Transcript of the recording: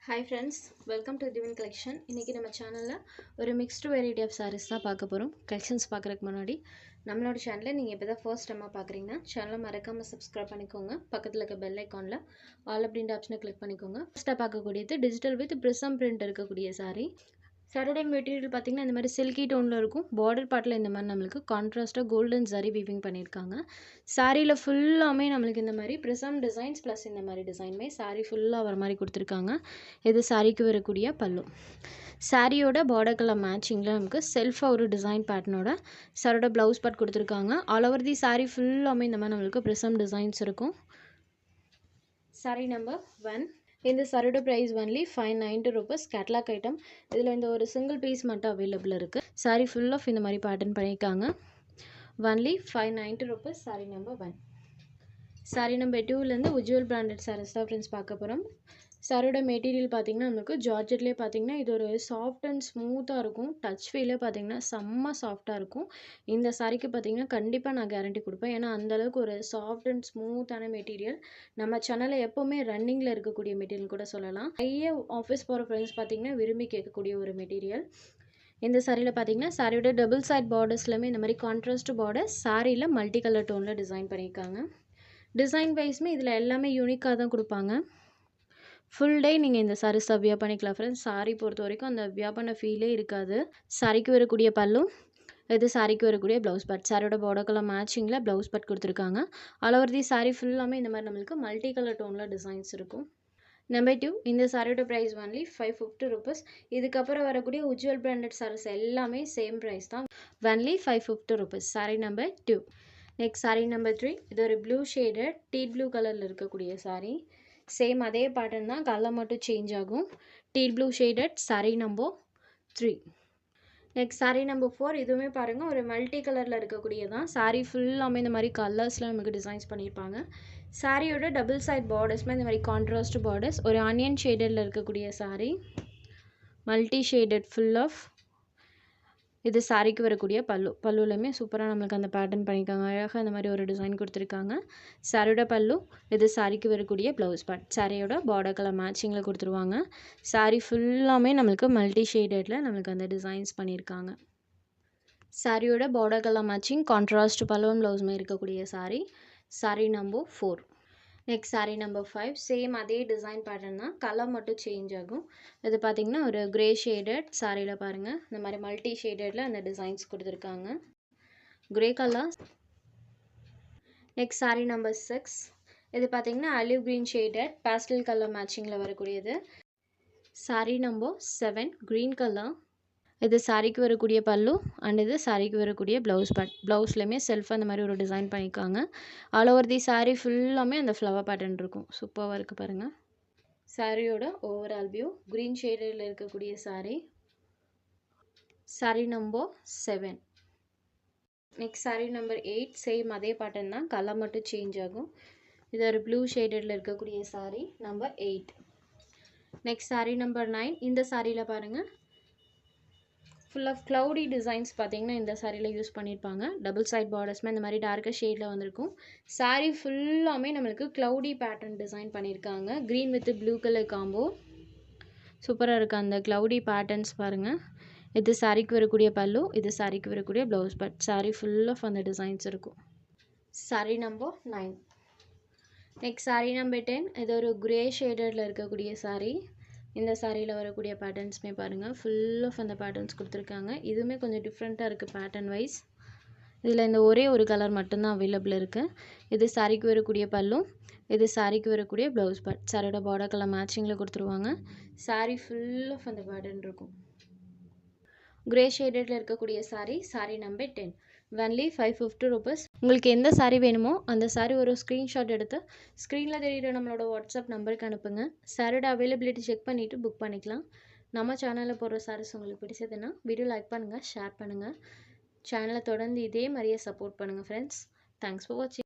Hi friends, welcome to Divine Collection. இன்னைக்கு நம்ம சேனல்ல ஒரு mixed variety of sarees தான் பார்க்க போறோம். Collections பார்க்கறதுக்கு முன்னாடி நம்மளோட சேனலை நீங்க இப்பதான் first time பார்க்கறீங்கன்னா சேனலை மறக்காம subscribe பண்ணிக்கோங்க. பக்கத்துல இருக்க bell iconல all அப்படின்ற ஆப்ஷனை click பண்ணிக்கோங்க. First பார்க்கக்கூடியது digital with prism print இருக்கக்கூடிய saree. சாரியோட மெட்டீரியல் பார்த்தீங்கன்னா இந்த மாதிரி சில்கி டோனில் இருக்கும். பார்டர் பார்ட்டில் இந்த மாதிரி நம்மளுக்கு கான்ட்ராஸ்ட்டாக கோல்டன் ஜரி வீவிங் பண்ணியிருக்காங்க. சாரியில் ஃபுல்லாமே நம்மளுக்கு இந்த மாதிரி ப்ரிசம் டிசைன்ஸ் ப்ளஸ் இந்த மாதிரி டிசைன்மே சாரி ஃபுல்லாக வர மாதிரி கொடுத்துருக்காங்க. இது சாரிக்கு வரக்கூடிய பல்லு. சாரியோட பார்டர் கலர் மேட்சிங்கில் நமக்கு செல்ஃபாக ஒரு டிசைன் பேட்டர்னோட சாரியோட ப்ளவுஸ் பார்ட் கொடுத்துருக்காங்க. ஆல் ஓவர் தி சாரி ஃபுல்லாமே இந்த மாதிரி நம்மளுக்கு ப்ரிசம் டிசைன்ஸ் இருக்கும். சாரி நம்பர் 1. இந்த சாரியோட price only 590 rupees. Catalogue item. இதில் இந்த ஒரு சிங்கிள் பீஸ் மட்டும் அவைலபிள் இருக்குது. சாரி ஃபுல் ஆஃப் இந்த மாதிரி பேட்டர்ன் பண்ணியிருக்காங்க. Only 590 rupees. Sari number 1. Sari number 2லேருந்து உஜ்வல் பிராண்டட் சாரீஸ் தான் ஃப்ரெண்ட்ஸ் பார்க்க போகிறோம். சாரியோட மெட்டீரியல் பார்த்தீங்கன்னா நமக்கு ஜார்ஜெட்லேயே பார்த்தீங்கன்னா இது ஒரு சாஃப்ட் அண்ட் ஸ்மூத்தாக இருக்கும். டச் ஃபீலே பார்த்தீங்கன்னா செம்ம சாஃப்டாக இருக்கும். இந்த சாரிக்கு பார்த்தீங்கன்னா கண்டிப்பாக நான் கேரண்டி கொடுப்பேன். ஏன்னா அந்தளவுக்கு ஒரு சாஃப்ட் அண்ட் ஸ்மூத்தான மெட்டீரியல். நம்ம சேனலில் எப்போவுமே ரன்னிங்கில் இருக்கக்கூடிய மெட்டீரியல் கூட சொல்லலாம். நிறைய ஆஃபீஸ் போகிற ஃப்ரெண்ட்ஸ் பார்த்தீங்கன்னா விரும்பி கேட்கக்கூடிய ஒரு மெட்டீரியல். இந்த சாரியில் பார்த்தீங்கன்னா சாரியோட டபுள் சைட் பார்டர்ஸ்லையுமே இந்த மாதிரி கான்ட்ராஸ்ட் பார்டர் சாரியில் மல்டி கலர் டோனில் டிசைன் பண்ணியிருக்காங்க. டிசைன் வைஸ்மே இதில் எல்லாமே யூனிக்காக தான் கொடுப்பாங்க. ஃபுல் டே நீங்கள் இந்த சாரீஸ் வியர் பண்ணிக்கலாம் ஃப்ரெண்ட்ஸ். சாரி பொறுத்த வரைக்கும் அந்த வியர் பண்ண ஃபீலே இருக்காது. சாரிக்கு வரக்கூடிய பல்லும் இது சாரிக்கு வரக்கூடிய ப்ளவுஸ் பார்ட். சாரியோட பார்டர் கலர் மேட்சிங்கில் ப்ளவுஸ் பார்ட் கொடுத்துருக்காங்க. ஆல் ஓவர் தி சாரி ஃபுல்லாமே இந்த மாதிரி நம்மளுக்கு மல்டி கலர் டோனில் டிசைன்ஸ் இருக்கும். நம்பர் 2. இந்த சாரியோட ப்ரைஸ் ஒன்லி 550 rupees. இதுக்கப்புறம் வரக்கூடிய உஜ்வல் பிராண்டட் சாரீஸ் எல்லாமே சேம் ப்ரைஸ் தான். Only 550 rupees. Sari number 2. Next sari number 3. இது ஒரு ப்ளூ ஷேடட் டீ ப்ளூ கலரில் இருக்கக்கூடிய சாரி. சேம் அதே பேட்டர்ன் தான், கலர் மட்டும் சேஞ்ச் ஆகும். Deal blue shaded sorry number 3. Next sari number 4. இதுவுமே பாருங்கள் ஒரு மல்டி கலரில் இருக்கக்கூடியதான். சாரி ஃபுல்லாமே இந்த மாதிரி கலர்ஸில் நமக்கு டிசைன்ஸ் பண்ணியிருப்பாங்க. சாரியோட டபுள் சைட் பார்டர்ஸ்மே இந்த மாதிரி கான்ட்ராஸ்ட் பார்டர்ஸ். ஒரு ஆனியன் ஷேடடில் இருக்கக்கூடிய sari. Multi shaded full of இது சாரிக்கு வரக்கூடிய பல்லு. பல்லுலையுமே சூப்பராக நம்மளுக்கு அந்த பேட்டர்ன் பண்ணியிருக்காங்க. அழகாக இந்த மாதிரி ஒரு டிசைன் கொடுத்துருக்காங்க. சாரியோட பல்லு இது சாரிக்கு வரக்கூடிய ப்ளவுஸ் பார்ட். சாரியோட பார்டர் கலர் மேட்சிங்கில் கொடுத்துருவாங்க. சாரி ஃபுல்லாமே நம்மளுக்கு மல்டி ஷேடடில் நம்மளுக்கு அந்த டிசைன்ஸ் பண்ணியிருக்காங்க. சாரியோட பார்டர் கலர் மேட்சிங் கான்ட்ராஸ்ட் பல்லுவன் ப்ளவுஸுமே இருக்கக்கூடிய sorry. Sorry number 4. Next sari number 5. Same அதே டிசைன் பேட்டர்ன் தான், கலர் மட்டும் சேஞ்ச் ஆகும். இது பார்த்திங்கன்னா ஒரு கிரே ஷேடட் சாரியில் பாருங்கள் இந்த மாதிரி மல்டி ஷேடடில் அந்த டிசைன்ஸ் கொடுத்துருக்காங்க. Grey colour. Next sari number 6. இது பார்த்திங்கன்னா olive green shaded pastel colour மேட்சிங்கில் வரக்கூடியது. சாரி நம்பர் 7. Green colour. இது சாரிக்கு வரக்கூடிய பல்லு அண்ட் இது சாரிக்கு வரக்கூடிய ப்ளவுஸ் பார்ட். ப்ளவுஸ்லையுமே செல்ஃபாக அந்த மாதிரி ஒரு டிசைன் பண்ணியிருக்காங்க. ஆல் ஓவர் தி சாரி ஃபுல்லாமே அந்த ஃப்ளவர் பேட்டர்ன் இருக்கும். சூப்பராக இருக்குது பாருங்கள். சாரியோட ஓவரால் வியூ க்ரீன் ஷேடில் இருக்கக்கூடிய sorry. Sorry number 7. Next sari number 8. Same அதே பேட்டர்ன் தான், கலர் மட்டும் சேஞ்ச் ஆகும். இது ஒரு ப்ளூ ஷேடில் இருக்கக்கூடிய sorry number 8. Next sari number 9. இந்த சாரியில் பாருங்கள் ஃபுல் ஆஃப் க்ளவுடி டிசைன்ஸ் பார்த்தீங்கன்னா இந்த சாரியில் யூஸ் பண்ணியிருப்பாங்க. டபுள் சைட் பார்டர்ஸ்மே இந்த மாதிரி டார்க்கர் ஷேடில் வந்திருக்கும். சாரி ஃபுல்லாமே நம்மளுக்கு க்ளவுடி பேட்டர்ன் டிசைன் பண்ணியிருக்காங்க. Green with blue colour combo. சூப்பராக இருக்குது அந்த க்ளவுடி பேட்டர்ன்ஸ் பாருங்கள். இது சாரிக்கு வரக்கூடிய பல்லு, இது சாரிக்கு வரக்கூடிய blouse part. Sari full of அந்த டிசைன்ஸ் இருக்கும். Sari number 9. Next sari number 10. இது ஒரு கிரே ஷேடடில் இருக்கக்கூடிய சாரி. இந்த சாரியில் வரக்கூடிய பேட்டர்ன்ஸுமே பாருங்கள் ஃபுல் ஆஃப் அந்த பேட்டர்ன்ஸ் கொடுத்துருக்காங்க. இதுவுமே கொஞ்சம் டிஃப்ரெண்ட்டாக இருக்குது பேட்டர்ன் வைஸ். இதில் இந்த ஒரே ஒரு கலர் மட்டும்தான் அவைலபிள் இருக்குது. இது சாரிக்கு வரக்கூடிய பல்லும், இது சாரிக்கு வரக்கூடிய ப்ளவுஸ் பார்ட். சாரியோட பார்டர் கலர் மேட்சிங்கில் கொடுத்துருவாங்க. சாரி ஃபுல் ஆஃப் அந்த பேட்டர்ன் இருக்கும். கிரே ஷேடடில் இருக்கக்கூடிய sorry. Sorry number 10. Only 550 rupees. உங்களுக்கு எந்த சாரி வேணுமோ அந்த சாரி ஒரு ஸ்க்ரீன்ஷாட் எடுத்து ஸ்க்ரீனில் தெரியுற நம்மளோட வாட்ஸ்அப் நம்பருக்கு அனுப்புங்க. சாரியோட அவைலபிலிட்டி செக் பண்ணிவிட்டு புக் பண்ணிக்கலாம். நம்ம சேனலில் போடுற சாரீஸ் உங்களுக்கு பிடிச்சதுன்னா வீடியோ லைக் பண்ணுங்கள், ஷேர் பண்ணுங்கள். சேனலை தொடர்ந்து இதே மாதிரியே சப்போர்ட் பண்ணுங்கள் ஃப்ரெண்ட்ஸ். தேங்க்ஸ் ஃபார் வாட்சிங்.